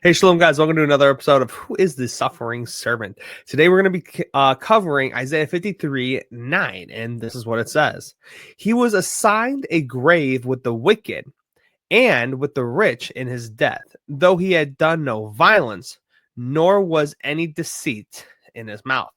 Hey, Shalom, guys. Welcome to another episode of Who is the Suffering Servant? Today, we're going to be covering Isaiah 53:9, and this is what it says. He was assigned a grave with the wicked and with the rich in his death, though he had done no violence, nor was any deceit in his mouth.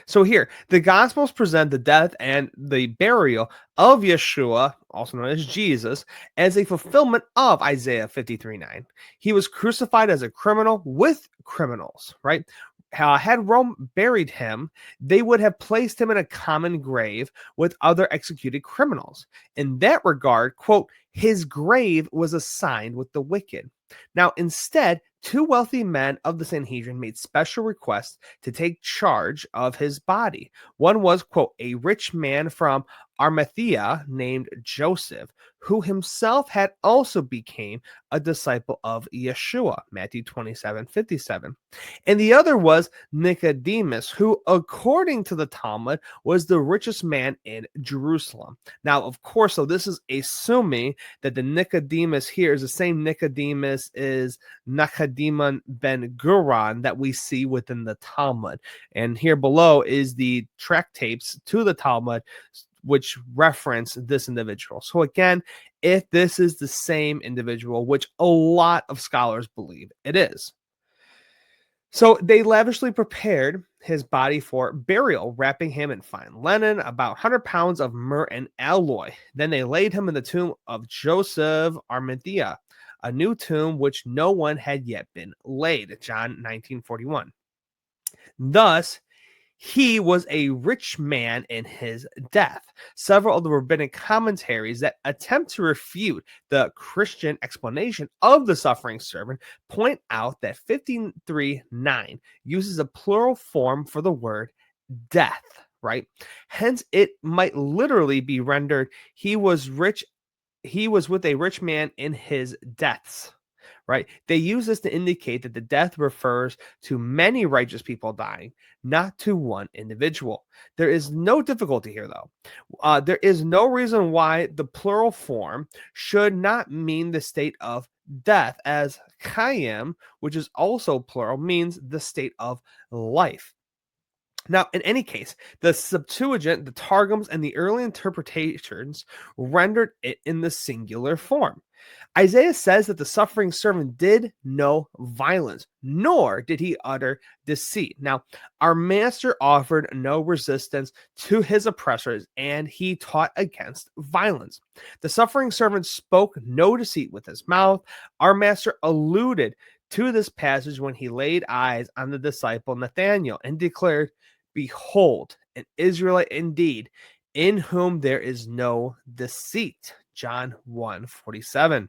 So here, the Gospels present the death and the burial of Yeshua, also known as Jesus, as a fulfillment of Isaiah 53:9. He was crucified as a criminal with criminals, right? Had Rome buried him, they would have placed him in a common grave with other executed criminals. In that regard, quote, his grave was assigned with the wicked. Now, instead, two wealthy men of the Sanhedrin made special requests to take charge of his body. One was, quote, a rich man from Arimathea named Joseph, who himself had also became a disciple of Yeshua, Matthew 27:57. And the other was Nicodemus, who, according to the Talmud, was the richest man in Jerusalem. Now, of course, so this is assuming that the Nicodemus here is the same Nicodemus is Nicodemus ben Guran that we see within the Talmud. And here below is the tractates to the Talmud, which reference this individual. So again, if this is the same individual, which a lot of scholars believe it is. So they lavishly prepared his body for burial, wrapping him in fine linen, about 100 pounds of myrrh and alloy. Then they laid him in the tomb of Joseph Arimathea, a new tomb which no one had yet been laid. John 19:41. Thus, he was a rich man in his death. Several of the rabbinic commentaries that attempt to refute the Christian explanation of the suffering servant point out that 53:9 uses a plural form for the word death, right? Hence, it might literally be rendered, he was rich, he was with a rich man in his deaths. Right? They use this to indicate that the death refers to many righteous people dying, not to one individual. There is no difficulty here, though. There is no reason why the plural form should not mean the state of death, as Chaim, which is also plural, means the state of life. Now, in any case, the Septuagint, the Targums, and the early interpretations rendered it in the singular form. Isaiah says that the suffering servant did no violence, nor did he utter deceit. Now, our master offered no resistance to his oppressors, and he taught against violence. The suffering servant spoke no deceit with his mouth. Our master alluded to this passage when he laid eyes on the disciple Nathanael and declared, behold, an Israelite indeed, in whom there is no deceit. John 1:47.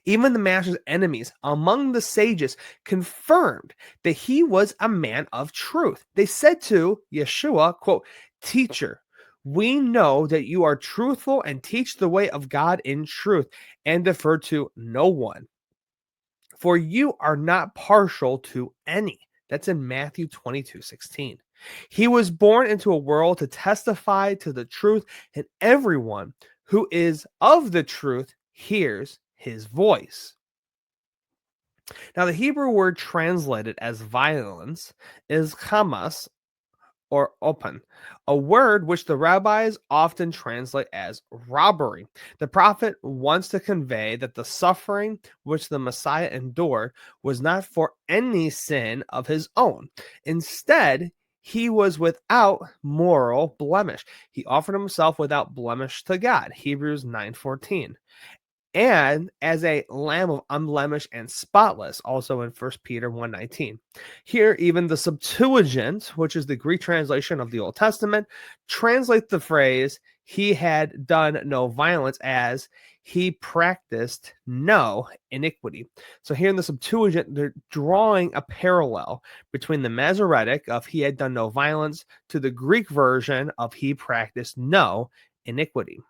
Even the master's enemies among the sages confirmed that he was a man of truth. They said to Yeshua, quote, teacher, we know that you are truthful and teach the way of God in truth and defer to no one. For you are not partial to any. That's in Matthew 22:16. He was born into a world to testify to the truth, and everyone who is of the truth hears his voice. Now, the Hebrew word translated as violence is chamas, or open, a word which the rabbis often translate as robbery. The prophet wants to convey that the suffering which the Messiah endured was not for any sin of his own. Instead, he was without moral blemish. He offered himself without blemish to God. Hebrews 9:14. And as a lamb of unblemished and spotless, also in 1 Peter 1:19. Here, even the Septuagint, which is the Greek translation of the Old Testament, translates the phrase, he had done no violence, as he practiced no iniquity. So here in the Septuagint, they're drawing a parallel between the Masoretic of he had done no violence to the Greek version of he practiced no iniquity.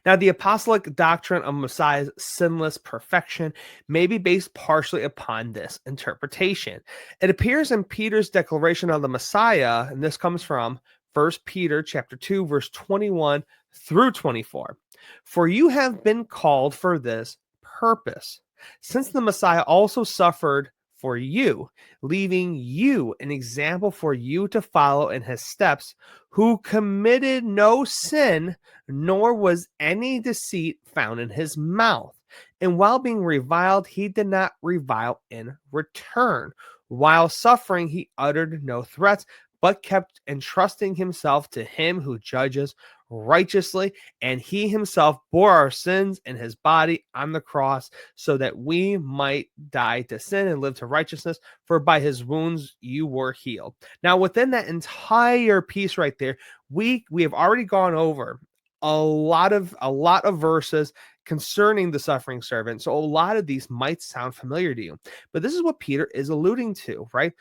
Now, the apostolic doctrine of Messiah's sinless perfection may be based partially upon this interpretation. It appears in Peter's declaration of the Messiah, and this comes from 1 Peter chapter 2, verse 21 through 24. For you have been called for this purpose, since the Messiah also suffered for you, leaving you an example for you to follow in his steps, who committed no sin, nor was any deceit found in his mouth. And while being reviled, he did not revile in return. While suffering, he uttered no threats, but kept entrusting himself to him who judges righteously. And he himself bore our sins in his body on the cross, so that we might die to sin and live to righteousness. For by his wounds you were healed. Now, within that entire piece right there, we have already gone over a lot of verses concerning the suffering servant. So a lot of these might sound familiar to you, but this is what Peter is alluding to, right?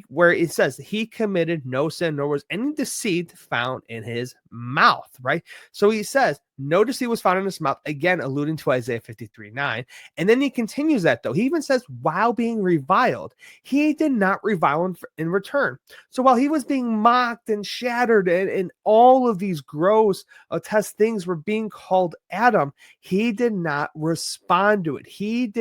Where it says he committed no sin, nor was any deceit found in his mouth, right? So he says no deceit was found in his mouth, again alluding to Isaiah 53:9. And then he continues that, though. He even says, while being reviled, he did not revile in return. So while he was being mocked and shattered, and all of these gross test things were being called Adam, he did not respond to it. He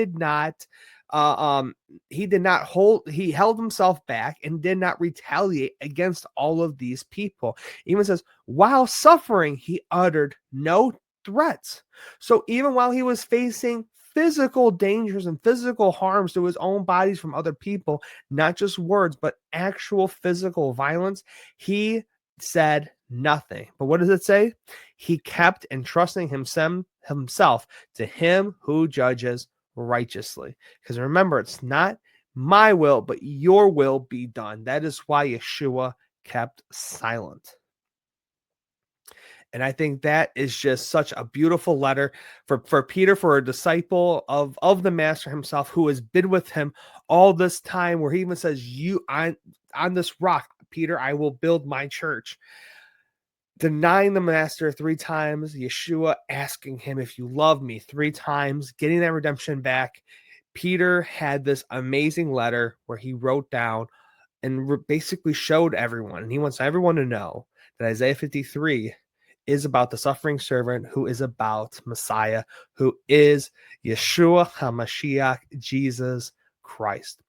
held himself back and did not retaliate against all of these people. He even says, while suffering, he uttered no threats. So even while he was facing physical dangers and physical harms to his own bodies from other people, not just words, but actual physical violence, he said nothing. But what does it say? He kept entrusting himself to him who judges righteously. Because remember, it's not my will, but your will be done. That is why Yeshua kept silent. And I think that is just such a beautiful letter for Peter, for a disciple of the master himself, who has been with him all this time, where he even says, on this rock, Peter, I will build my church. Denying the master 3 times, Yeshua asking him, if you love me, 3 times, getting that redemption back. Peter had this amazing letter where he wrote down and basically showed everyone, and he wants everyone to know that Isaiah 53 is about the suffering servant, who is about Messiah, who is Yeshua HaMashiach, Jesus Christ.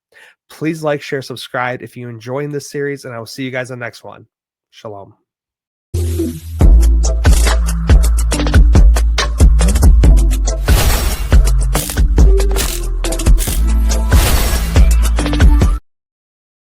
Please like, share, subscribe if you're enjoying this series, and I will see you guys in the next one. Shalom.